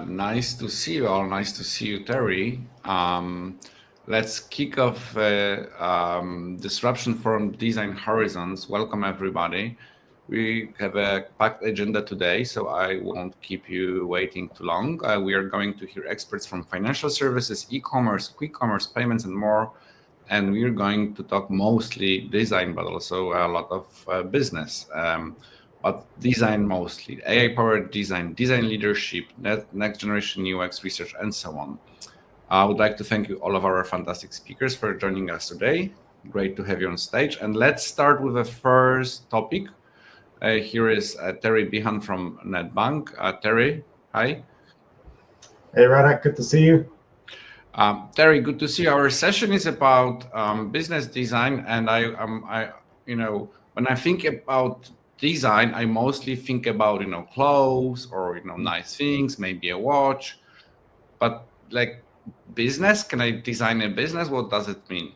Nice to see you all. Nice to see you, Terry. Let's kick off Disruption from Design Horizons. Welcome, everybody. We have a packed agenda today, so I won't keep you waiting too long. We are going to hear experts from financial services, e-commerce, quick commerce, payments, and more. And we're going to talk mostly design, but also a lot of business. But design mostly, AI-powered design, design leadership, next generation UX research, and so on. I would like to thank you all of our fantastic speakers for joining us today. Great to have you on stage. And let's start with the first topic. Here is Terry Behan from Nedbank. Terry, hi. Hey, Radek, good to see you. Terry, good to see you. Our session is about business design, and I when I think about design, I mostly think about clothes or nice things, maybe a watch. But like business, can I design a business? What does it mean?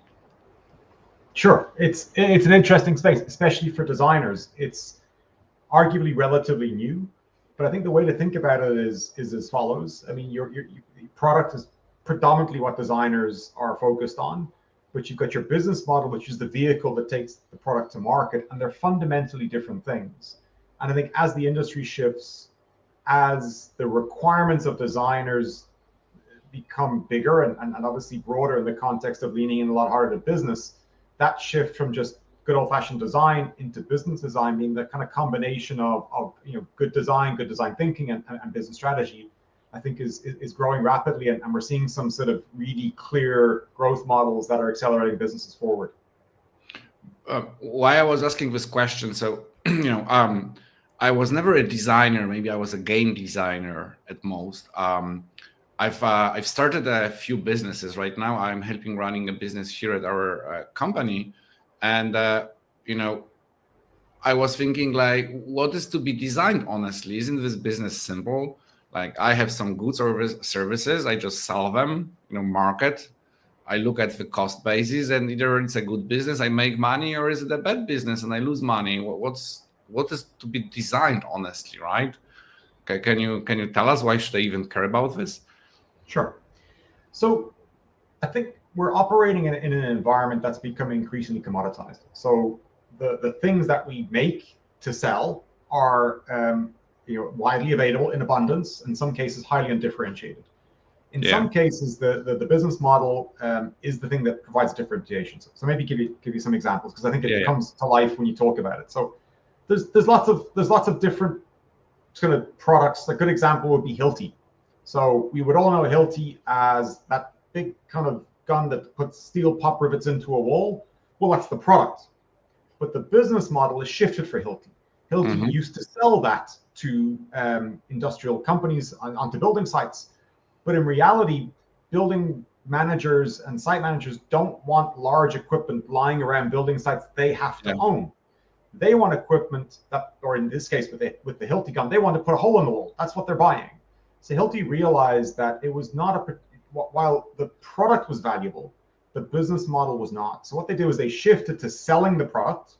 Sure, it's an interesting space, especially for designers. It's arguably relatively new, but I think the way to think about it is as follows. I mean, your product is predominantly what designers are focused on, but you've got your business model, which is the vehicle that takes the product to market, and they're fundamentally different things. And I think as the industry shifts, as the requirements of designers become bigger and obviously broader in the context of leaning in a lot harder to business, that shift from just good old-fashioned design into business design, being the kind of combination of good design thinking and business strategy, I think is growing rapidly, and we're seeing some sort of really clear growth models that are accelerating businesses forward. Why I was asking this question, so I was never a designer. Maybe I was a game designer at most. I've started a few businesses. Right now, I'm helping running a business here at our company, and I was thinking like, what is to be designed? Honestly, isn't this business simple? Like I have some goods or services, I just sell them, market. I look at the cost basis, and either it's a good business, I make money, or is it a bad business and I lose money? What is to be designed, honestly, right? Okay, can you tell us why should I even care about this? Sure. So I think we're operating in an environment that's becoming increasingly commoditized. So the things that we make to sell are widely available in abundance, in some cases highly undifferentiated. In some cases, the business model is the thing that provides differentiation. So maybe give you some examples, because I think it comes to life when you talk about it. So there's lots of different kind of products. A good example would be Hilti. So we would all know Hilti as that big kind of gun that puts steel pop rivets into a wall. Well, that's the product. But the business model is shifted for Hilti. Hilti used to sell that to industrial companies onto building sites. But in reality, building managers and site managers don't want large equipment lying around building sites they have to own. They want equipment that, or in this case with the Hilti gun, they want to put a hole in the wall. That's what they're buying. So Hilti realized that it was not while the product was valuable, the business model was not. So what they did was they shifted to selling the product,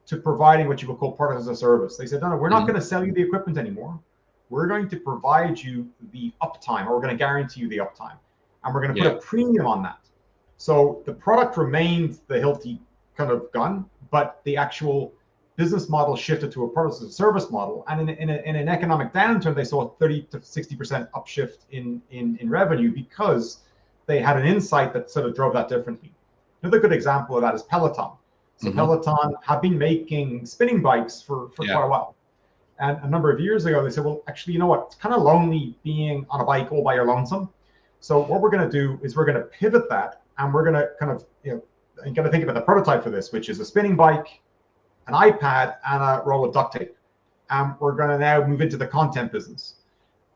to providing what you would call product as a service. They said, no, we're not going to sell you the equipment anymore. We're going to provide you the uptime, or we're going to guarantee you the uptime. And we're going to put a premium on that. So the product remained the Hilti kind of gun, but the actual business model shifted to a product as a service model. And in an economic downturn, they saw a 30 to 60% upshift in revenue, because they had an insight that sort of drove that differently. Another good example of that is Peloton. So Peloton have been making spinning bikes for quite a while. And a number of years ago, they said, well, actually, you know what? It's kind of lonely being on a bike all by your lonesome. So what we're going to do is we're going to pivot that, and we're going to kind of, you got to think about the prototype for this, which is a spinning bike, an iPad, and a roll of duct tape. And we're going to now move into the content business.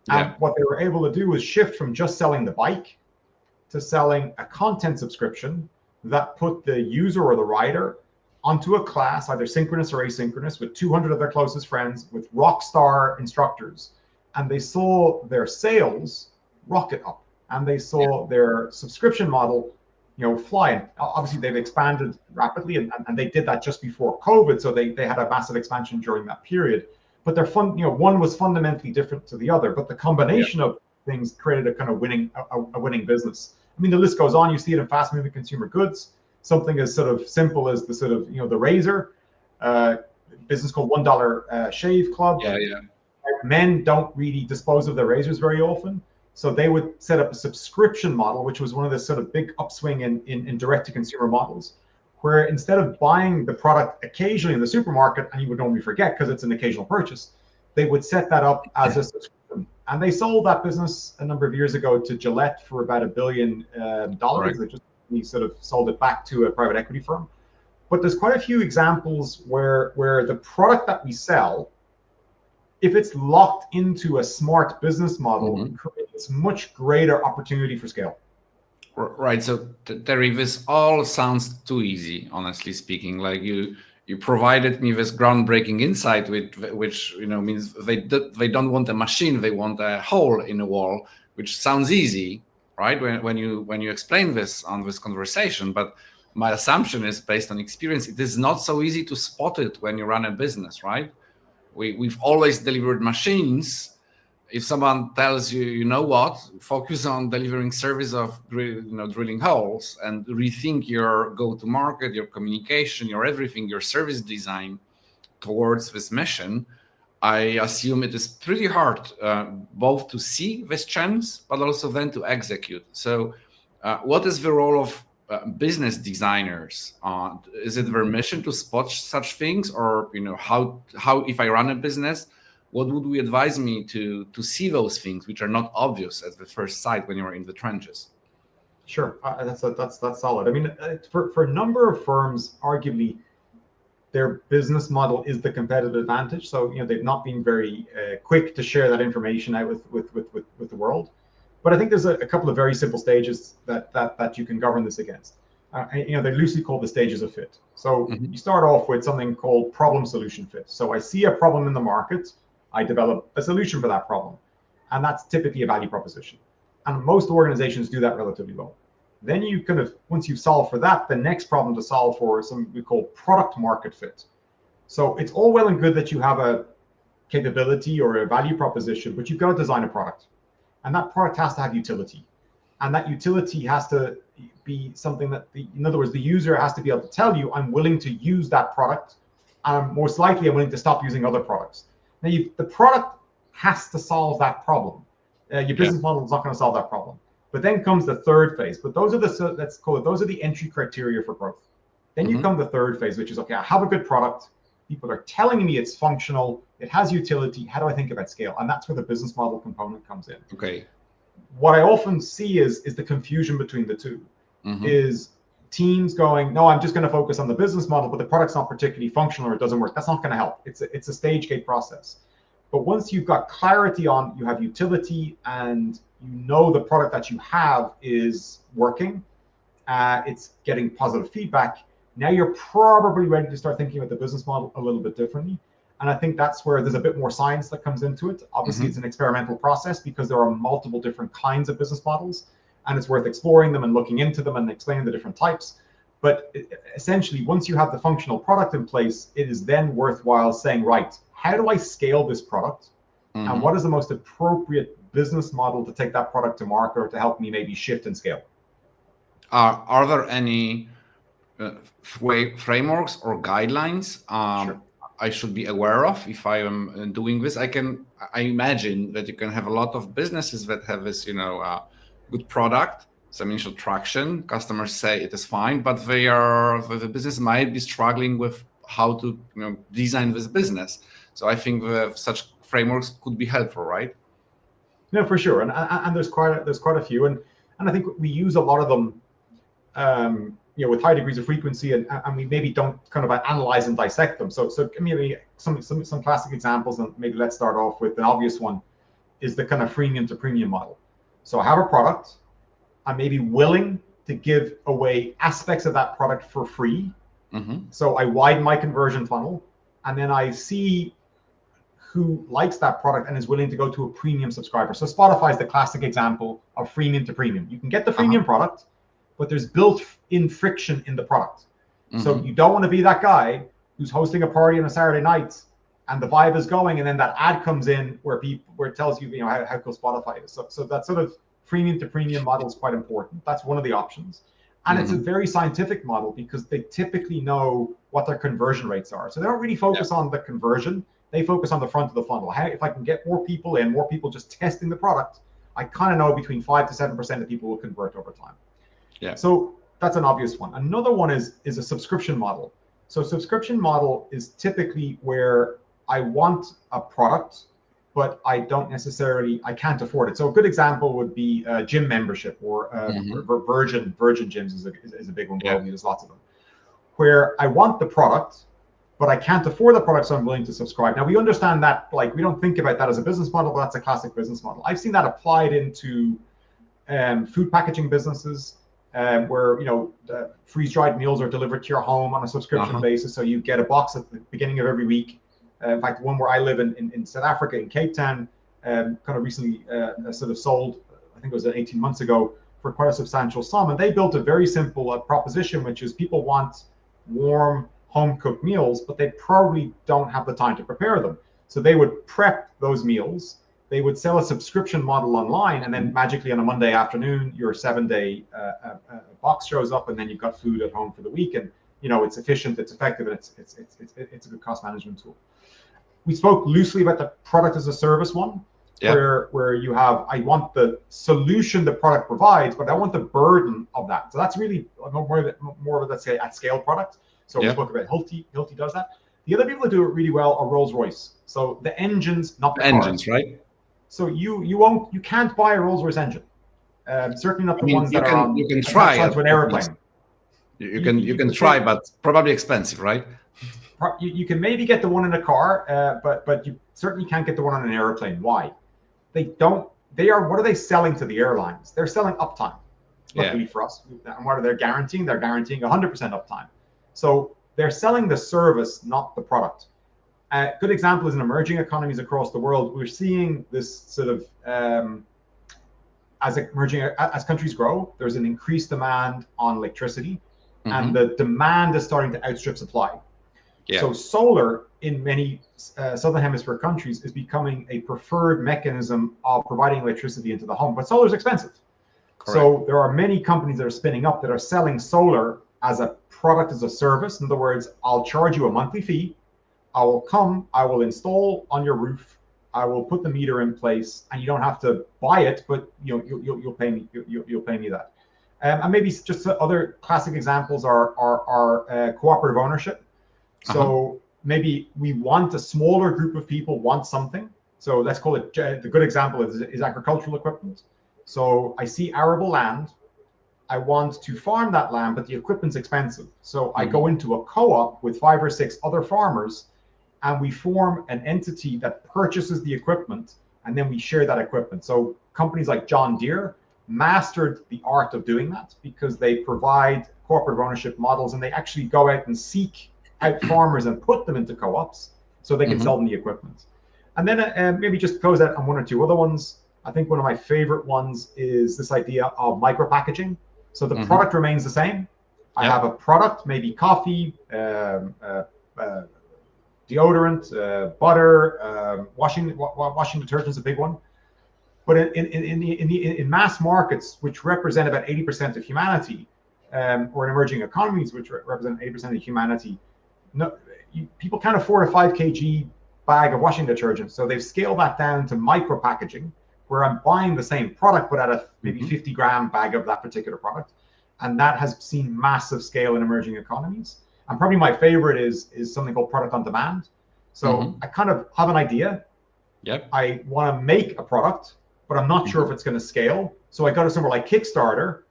And what they were able to do was shift from just selling the bike to selling a content subscription that put the user or the rider onto a class, either synchronous or asynchronous, with 200 of their closest friends, with rock star instructors. And they saw their sales rocket up, and they saw their subscription model fly. And obviously they've expanded rapidly, and they did that just before COVID. So they had a massive expansion during that period. but they're fun. One was fundamentally different to the other, but the combination of things created a kind of winning business. I mean, the list goes on. You see it in fast-moving consumer goods. Something as sort of simple as the sort of the razor, business called $1 Shave Club. Yeah, yeah. Men don't really dispose of their razors very often, so they would set up a subscription model, which was one of the sort of big upswing in direct-to-consumer models, where instead of buying the product occasionally in the supermarket, and you would normally forget because it's an occasional purchase, they would set that up as a subscription. And they sold that business a number of years ago to Gillette for about $1 billion. Right. They just sort of sold it back to a private equity firm. But there's quite a few examples where the product that we sell, if it's locked into a smart business model, creates much greater opportunity for scale. Right. So Terry, this all sounds too easy, honestly speaking. Like you provided me this groundbreaking insight, which means they don't want a machine, they want a hole in a wall, which sounds easy, right? When you explain this on this conversation, but my assumption is based on experience. It is not so easy to spot it when you run a business, right? We've always delivered machines. If someone tells you, you know what, focus on delivering service of drilling holes and rethink your go-to-market, your communication, your everything, your service design towards this mission, I assume it is pretty hard both to see this chance, but also then to execute. So what is the role of business designers? Is it their mission to spot such things, or how if I run a business, what would we advise me to see those things which are not obvious at the first sight when you're in the trenches? Sure, that's solid. I mean, for a number of firms, arguably, their business model is the competitive advantage. So they've not been very quick to share that information out with the world. But I think there's a couple of very simple stages that you can govern this against. They're loosely called the stages of fit. So you start off with something called problem solution fit. So I see a problem in the market, I develop a solution for that problem. And that's typically a value proposition. And most organizations do that relatively well. Then you kind of, once you've solved for that, the next problem to solve for is something we call product market fit. So it's all well and good that you have a capability or a value proposition, but you've got to design a product. And that product has to have utility. And that utility has to be something that, in other words, the user has to be able to tell you, I'm willing to use that product. Most likely, I'm willing to stop using other products. Now, the product has to solve that problem. Your business model is not going to solve that problem. But then comes the third phase. But those are those are the entry criteria for growth. Then you come to the third phase, which is, okay, I have a good product. People are telling me it's functional. It has utility. How do I think about scale? And that's where the business model component comes in. Okay. What I often see is the confusion between the two. Is teams going, no, I'm just going to focus on the business model, but the product's not particularly functional or it doesn't work. That's not going to help. It's a stage gate process. But once you've got clarity on, you have utility and the product that you have is working, it's getting positive feedback, now you're probably ready to start thinking about the business model a little bit differently. And I think that's where there's a bit more science that comes into it. Obviously, it's an experimental process because there are multiple different kinds of business models, and it's worth exploring them and looking into them and explaining the different types. But essentially, once you have the functional product in place, it is then worthwhile saying, right, how do I scale this product? And what is the most appropriate business model to take that product to market or to help me maybe shift and scale? Are there any frameworks or guidelines Sure. I should be aware of if I am doing this? I imagine that you can have a lot of businesses that have this, good product, some initial traction. Customers say it is fine, but the business might be struggling with how to design this business. So I think such frameworks could be helpful, right? No, for sure. And there's quite a few, and I think we use a lot of them with high degrees of frequency, and we maybe don't kind of analyze and dissect them. So maybe some classic examples, and maybe let's start off with the obvious one, is the kind of freemium to premium model. So I have a product, I may be willing to give away aspects of that product for free. So I widen my conversion funnel, and then I see who likes that product and is willing to go to a premium subscriber. So Spotify is the classic example of freemium to premium. You can get the freemium product, but there's built-in friction in the product. So you don't want to be that guy who's hosting a party on a Saturday night and the vibe is going, and then that ad comes in where it tells you, how cool Spotify is. So that sort of freemium to premium model is quite important. That's one of the options. And it's a very scientific model because they typically know what their conversion rates are. So they don't really focus on the conversion. They focus on the front of the funnel. If I can get more people in, more people just testing the product, I kind of know between 5 to 7% of people will convert over time. Yeah. So that's an obvious one. Another one is a subscription model. So subscription model is typically where I want a product, but I can't afford it. So a good example would be a gym membership, or Virgin gyms is a big one globally. There's lots of them, where I want the product, but I can't afford the product, so I'm willing to subscribe. Now we understand that, we don't think about that as a business model, but that's a classic business model. I've seen that applied into food packaging businesses, where the freeze-dried meals are delivered to your home on a subscription basis. So you get a box at the beginning of every week. In fact, one where I live in South Africa, in Cape Town, kind of recently sort of sold, I think it was 18 months ago, for quite a substantial sum. And they built a very simple proposition, which is people want warm, home-cooked meals, but they probably don't have the time to prepare them. So they would prep those meals. They would sell a subscription model online, and then magically on a Monday afternoon, your 7-day box shows up, and then you've got food at home for the week. And it's efficient, it's effective, and it's a good cost management tool. We spoke loosely about the product as a service one, where you have, I want the solution the product provides, but I want the burden of that. So that's really more of a, let's say, at scale product. So we spoke about Hilti. Hilti does that. The other people that do it really well are Rolls-Royce. So the engines, not the engines, cars. right? So you can't buy a Rolls-Royce engine. Certainly not the ones that are on. You can try to an airplane. You can try, but probably expensive, right? You can maybe get the one in a car, but you certainly can't get the one on an airplane. Why? What are they selling to the airlines? They're selling uptime. Luckily for us. And what are they guaranteeing? They're guaranteeing 100% uptime. So they're selling the service, not the product. A good example is in emerging economies across the world. We're seeing this sort of, as countries grow, there's an increased demand on electricity, and the demand is starting to outstrip supply. So solar in many Southern Hemisphere countries is becoming a preferred mechanism of providing electricity into the home, but solar is expensive. Correct. So there are many companies that are spinning up that are selling solar as a product, as a service. In other words, I'll charge you a monthly fee. I will install on your roof. I will put the meter in place, and you don't have to buy it, but you'll pay me. You'll pay me that. And maybe just other classic examples are cooperative ownership. So maybe we want a smaller group of people want something. So let's call it, the good example is agricultural equipment. So I see arable land. I want to farm that land, but the equipment's expensive. So I go into a co-op with 5 or 6 other farmers, and we form an entity that purchases the equipment, and then we share that equipment. So companies like John Deere mastered the art of doing that because they provide cooperative ownership models, and they actually go out and seek out farmers and put them into co-ops so they can sell them the equipment. And then maybe just close out on 1 or 2 other ones. I think one of my favorite ones is this idea of micro packaging. So the product remains the same. I have a product, maybe coffee, deodorant, butter, washing detergent is a big one. But in mass markets, which represent about 80% of humanity, or in emerging economies, which represent 80% of humanity, people can't afford a 5 kg bag of washing detergent. So they've scaled that down to micro packaging, where I'm buying the same product, but at a maybe 50-gram bag of that particular product. And that has seen massive scale in emerging economies. And probably my favorite is something called product on demand. So I kind of have an idea. I want to make a product, but I'm not sure if it's going to scale. So I go to somewhere like Kickstarter.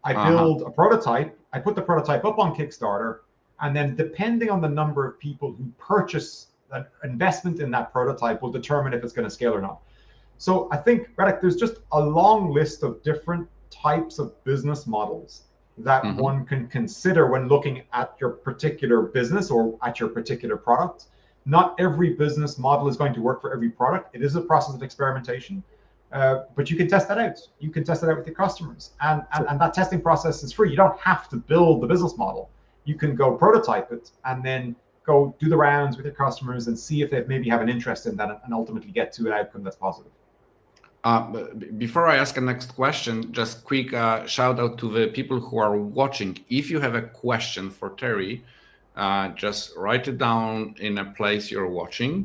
I build a prototype. I put the prototype up on Kickstarter. And then depending on the number of people who purchase an investment in that prototype will determine if it's going to scale or not. So I think, Radek, there's just a long list of different types of business models that one can consider when looking at your particular business or at your particular product. Not every business model is going to work for every product. It is a process of experimentation, but you can test that out. You can test it out with your customers. And that testing process is free. You don't have to build the business model. You can go prototype it and then go do the rounds with your customers and see if they maybe have an interest in that and ultimately get to an outcome that's positive. Before I ask a next question, just quick shout out to the people who are watching. If you have a question for Terry, just write it down in a place you're watching,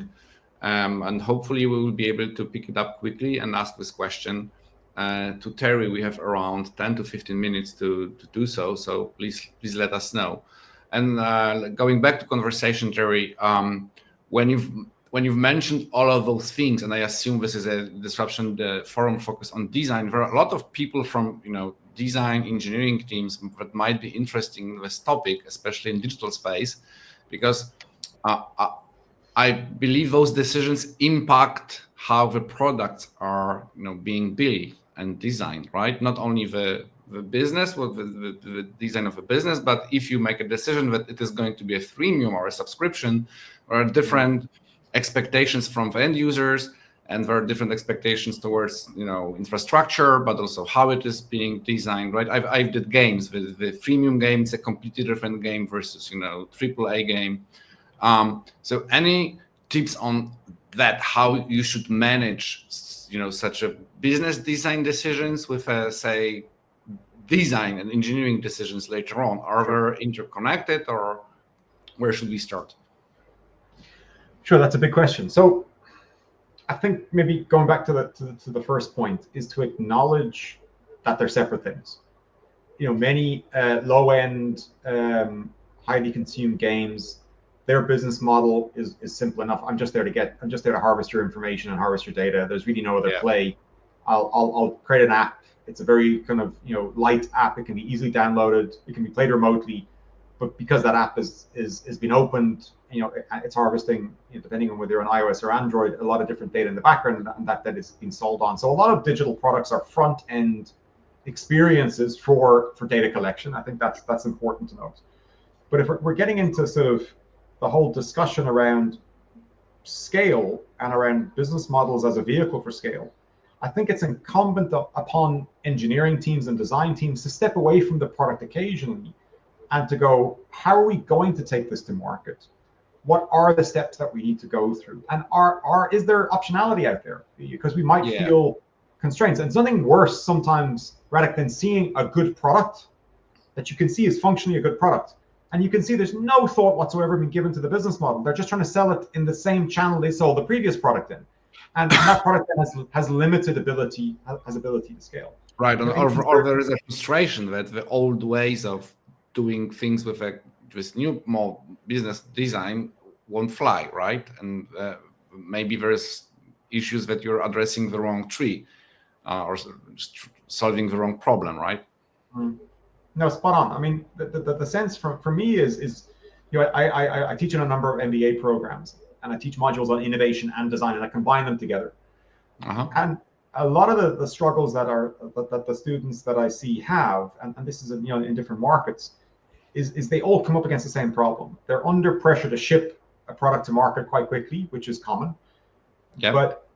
and hopefully we will be able to pick it up quickly and ask this question to Terry. We have around 10 to 15 minutes to do so, so please let us know. And going back to conversation, Terry, when you've mentioned all of those things, and I assume this is a disruption forum focused on design, there are a lot of people from design engineering teams that might be interested in this topic, especially in digital space, because I believe those decisions impact how the products are being built and designed, right? Not only the business, well, the design of a business, but if you make a decision that it is going to be a freemium or a subscription, there are different expectations from the end users, and there are different expectations towards infrastructure, but also how it is being designed, right? I did games. The freemium game, it's a completely different game versus AAA game. So any tips on that, how you should manage such a business design decisions with say design and engineering decisions later on? Are they interconnected, or where should we start? Sure, that's a big question. So I think maybe going back to the first point is to acknowledge that they're separate things. Many low-end, highly consumed games, their business model is simple enough. I'm just there to harvest your information and harvest your data. There's really no other play. I'll create an app. It's a very kind of light app. It can be easily downloaded. It can be played remotely. But because that app is been opened, it's harvesting, depending on whether you're on iOS or Android, a lot of different data in the background, and that is being sold on. So a lot of digital products are front end experiences for data collection. I think that's important to note. But if we're getting into sort of the whole discussion around scale and around business models as a vehicle for scale, I think it's incumbent upon engineering teams and design teams to step away from the product occasionally and to go, how are we going to take this to market? What are the steps that we need to go through? And is there optionality out there? Because we might feel constraints. And something worse sometimes, Radek, than seeing a good product that you can see is functionally a good product, and you can see there's no thought whatsoever been given to the business model. They're just trying to sell it in the same channel they sold the previous product in. And that product then has limited ability to scale. Right, or there is a frustration that the old ways of doing things with new more business design won't fly, right? And maybe there's issues that you're addressing the wrong tree or solving the wrong problem, right? No, spot on. I mean, the sense for me is I teach in a number of MBA programs, and I teach modules on innovation and design, and I combine them together. And a lot of the struggles that the students that I see have, and this is in different markets, is they all come up against the same problem. They're under pressure to ship a product to market quite quickly, which is common. But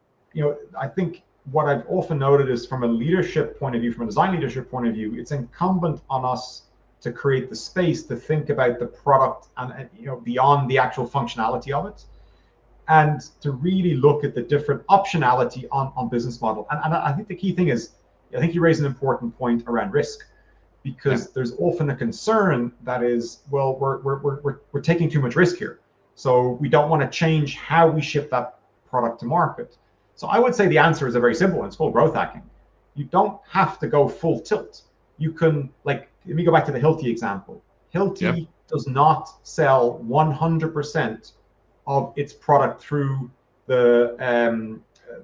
I think what I've often noted is, from a leadership point of view, from a design leadership point of view, it's incumbent on us to create the space to think about the product and beyond the actual functionality of it, and to really look at the different optionality on business model. And I think the key thing is, I think you raise an important point around risk, because there's often a concern that is, well, we're taking too much risk here, so we don't want to change how we ship that product to market. So I would say the answer is a very simple one. It's called growth hacking. You don't have to go full tilt. You can, let me go back to the Hilti example. Hilti does not sell 100% of its product through the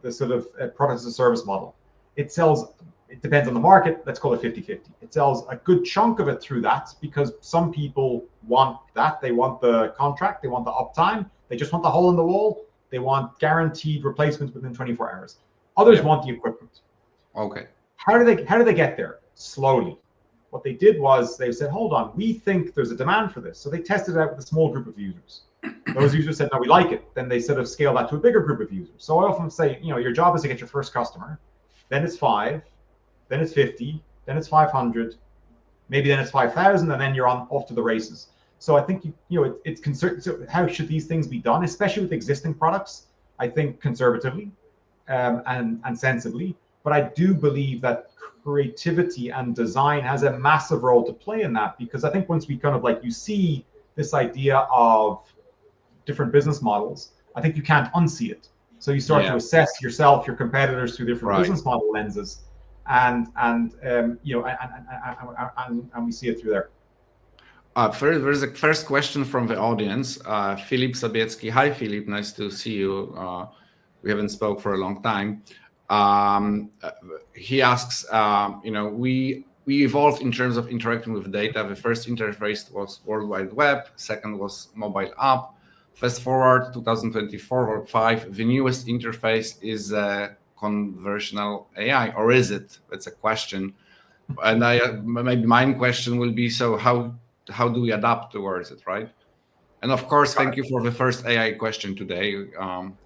sort of product as a service model. It sells, it depends on the market, let's call it 50-50. It sells a good chunk of it through that, because some people want that. They want the contract, they want the uptime, they just want the hole in the wall. They want guaranteed replacements within 24 hours. Others want the equipment. Okay. How do they get there? Slowly. What they did was they said, hold on, we think there's a demand for this. So they tested it out with a small group of users. Those users said, no, we like it. Then they sort of scale that to a bigger group of users. So I often say, your job is to get your first customer. Then it's 5, then it's 50, then it's 500, maybe then it's 5,000, and then you're off to the races. So I think it's concerned. So how should these things be done, especially with existing products? I think conservatively and sensibly. But I do believe that creativity and design has a massive role to play in that, because I think once we kind of like you see this idea of different business models, I think you can't unsee it. So you start to assess yourself, your competitors through different business model lenses, and we see it through there. There's a first question from the audience. Filip Sobiecki. Hi, Filip. Nice to see you. We haven't spoke for a long time. He asks, we evolved in terms of interacting with data. The first interface was World Wide Web. Second was mobile app. Fast forward 2024 or 5, the newest interface is conversational AI, or is it? That's a question. And maybe my question will be, so how do we adapt towards it, right? And of course, thank you for the first AI question today.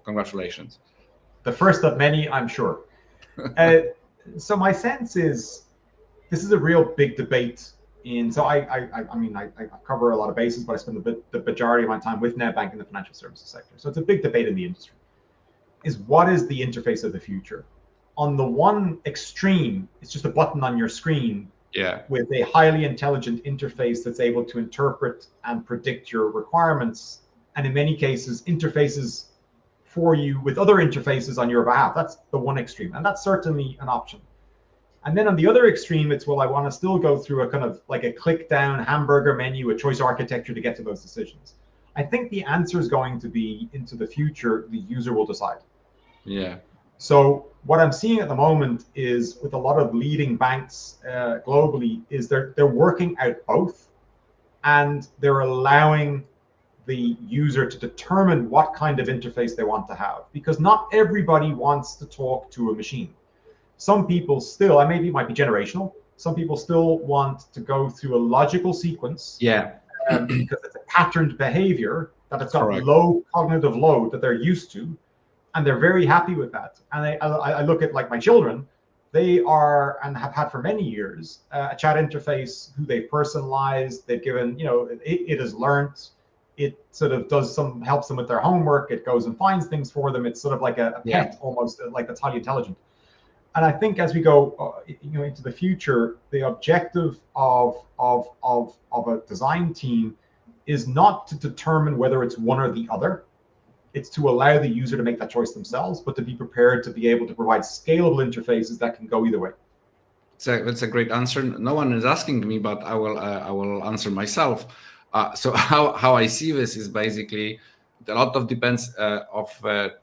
Congratulations. The first of many, I'm sure. So my sense is this is a real big debate. So I cover a lot of bases, but I spend the majority of my time with Nedbank in the financial services sector. So it's a big debate in the industry. Is what is the interface of the future? On the one extreme, it's just a button on your screen with a highly intelligent interface that's able to interpret and predict your requirements, and in many cases interfaces for you with other interfaces on your behalf. That's the one extreme, and that's certainly an option. And then on the other extreme, it's, well, I want to still go through a kind of like a click down hamburger menu, a choice architecture to get to those decisions. I think the answer is going to be, into the future, the user will decide. Yeah. So what I'm seeing at the moment is, with a lot of leading banks globally, is they're working out both, and they're allowing the user to determine what kind of interface they want to have, because not everybody wants to talk to a machine. Some people still, and maybe it might be generational, some people still want to go through a logical sequence. Because it's a patterned behavior, that it's got low cognitive load that they're used to, and they're very happy with that. And I look at, like, my children, they are, and have had for many years, a chat interface who they've personalized, they've given, it has learned, it sort of helps them with their homework, it goes and finds things for them, it's sort of like a pet almost, like, that's highly intelligent. And I think as we go into the future, the objective of a design team is not to determine whether it's one or the other. It's to allow the user to make that choice themselves, but to be prepared to be able to provide scalable interfaces that can go either way. So that's a great answer. No one is asking me, but I will answer myself. So how I see this is basically a lot of depends of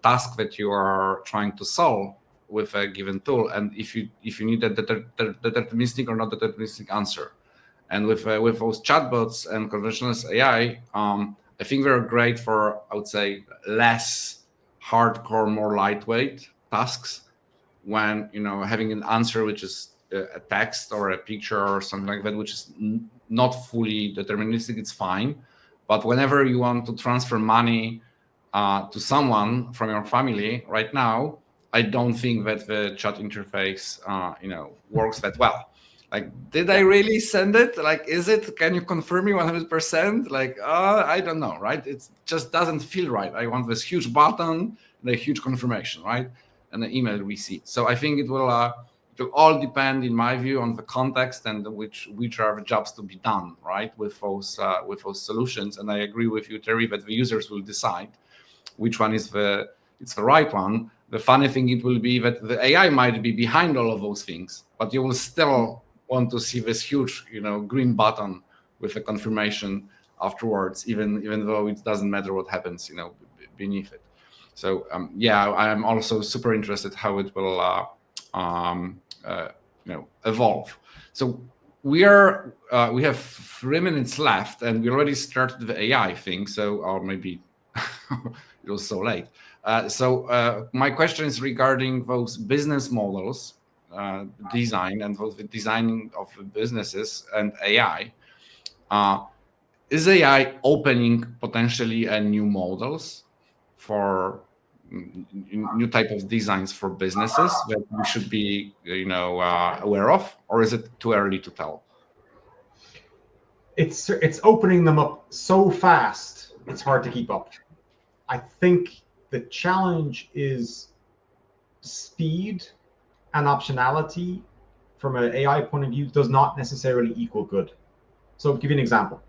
task that you are trying to solve with a given tool, and if you need a deterministic or not deterministic answer. And with those chatbots and conventional AI, I think they're great for, I would say, less hardcore, more lightweight tasks. When having an answer which is a text or a picture or something like that, which is not fully deterministic, it's fine. But whenever you want to transfer money to someone from your family right now, I don't think that the chat interface, works that well. Like, did I really send it? Like, is it? Can you confirm me 100%? Like, I don't know, right? It just doesn't feel right. I want this huge button and a huge confirmation, right? And the email receipt. So I think it will all depend, in my view, on the context and which are the jobs to be done, right? With those solutions. And I agree with you, Terry, that the users will decide which one is the right one. The funny thing, it will be that the AI might be behind all of those things, but you will still want to see this huge, green button with a confirmation afterwards, even though it doesn't matter what happens, beneath it. So I am also super interested how it will, evolve. So we have 3 minutes left, and we already started the AI thing. So, or maybe it was so late. So my question is regarding those business models, design, and the designing of businesses and AI. Is AI opening potentially new models for new type of designs for businesses that we should be aware of, or is it too early to tell? it's opening them up so fast, it's hard to keep up. I think the challenge is speed and optionality from an AI point of view does not necessarily equal good. So I'll give you an example.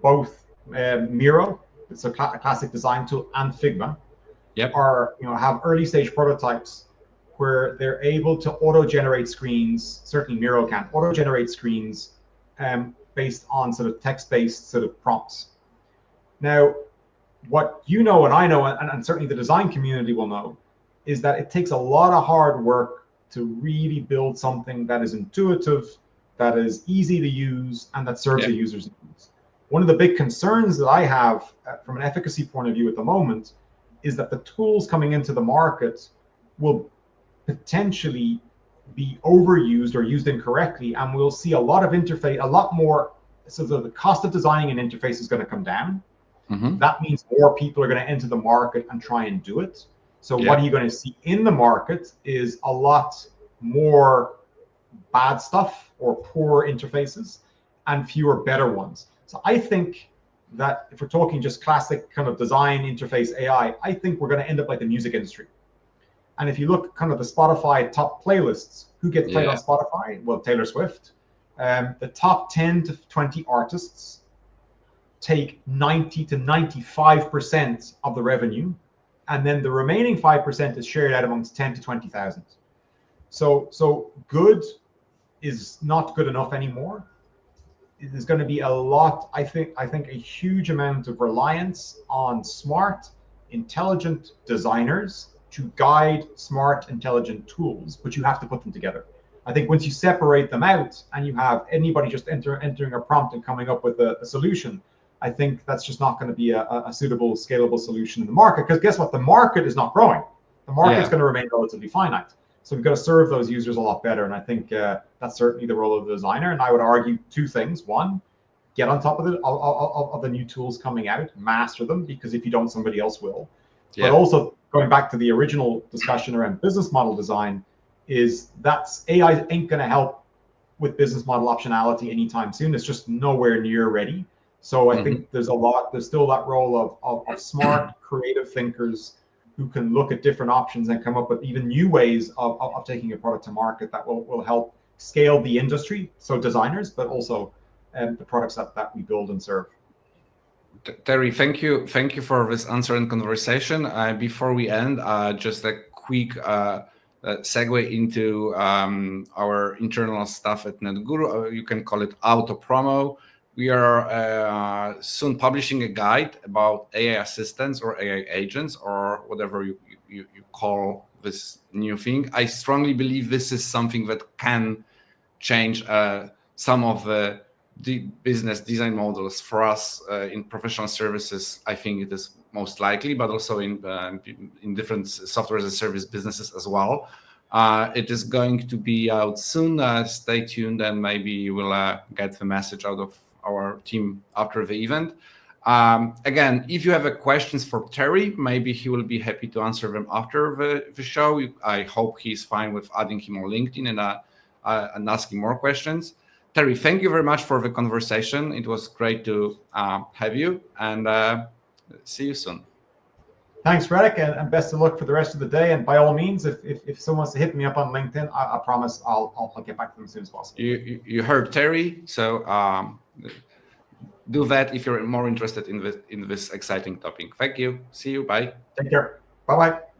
Both Miro, it's a classic design tool, and Figma are, have early stage prototypes where they're able to auto-generate screens. Certainly Miro can auto-generate screens based on sort of text-based sort of prompts. Now, what you know and I know, and certainly the design community will know, is that it takes a lot of hard work to really build something that is intuitive, that is easy to use, and that serves the user's needs. One of the big concerns that I have from an efficacy point of view at the moment is that the tools coming into the market will potentially be overused or used incorrectly, and we'll see a lot of interface, a lot more. So the cost of designing an interface is going to come down. That means more people are going to enter the market and try and do it. So what are you going to see in the market is a lot more bad stuff or poor interfaces and fewer better ones. So I think that if we're talking just classic kind of design interface AI, I think we're going to end up like the music industry. And if you look kind of the Spotify top playlists, who gets played on Spotify? Well, Taylor Swift. The top 10 to 20 artists take 90 to 95% of the revenue. And then the remaining 5% is shared out amongst 10 to 20,000. So good is not good enough anymore. There's going to be a lot, I think a huge amount of reliance on smart, intelligent designers to guide smart, intelligent tools, but you have to put them together. I think once you separate them out and you have anybody just entering a prompt and coming up with a solution, I think that's just not going to be a suitable, scalable solution in the market. Because guess what? The market is not growing. The market's going to remain relatively finite. So we've got to serve those users a lot better. And I think that's certainly the role of the designer. And I would argue two things. One, get on top of the new tools coming out, master them, because if you don't, somebody else will. But also going back to the original discussion around business model design, is that's AI ain't going to help with business model optionality anytime soon. It's just nowhere near ready. So I think there's still that role of smart, creative thinkers who can look at different options and come up with even new ways of taking a product to market that will help scale the industry. So designers, but also the products that we build and serve. Terry, thank you for this answer and conversation. Before we end, just a quick segue into our internal stuff at Netguru. You can call it auto promo. We are soon publishing a guide about AI assistants or AI agents or whatever you call this new thing. I strongly believe this is something that can change some of the business design models for us in professional services. I think it is most likely, but also in different software as a service businesses as well. It is going to be out soon. Stay tuned, and maybe you will get the message out of our team after the event. Again, if you have questions for Terry, maybe he will be happy to answer them after the show. I hope he's fine with adding him on LinkedIn and asking more questions. Terry, thank you very much for the conversation. It was great to have you, and see you soon. Thanks, Radek, and best of luck for the rest of the day. And by all means, if someone wants to hit me up on LinkedIn, I promise I'll get back to them as soon as possible. You heard Terry, so do that if you're more interested in this exciting topic. Thank you. See you. Bye. Take care. Bye-bye.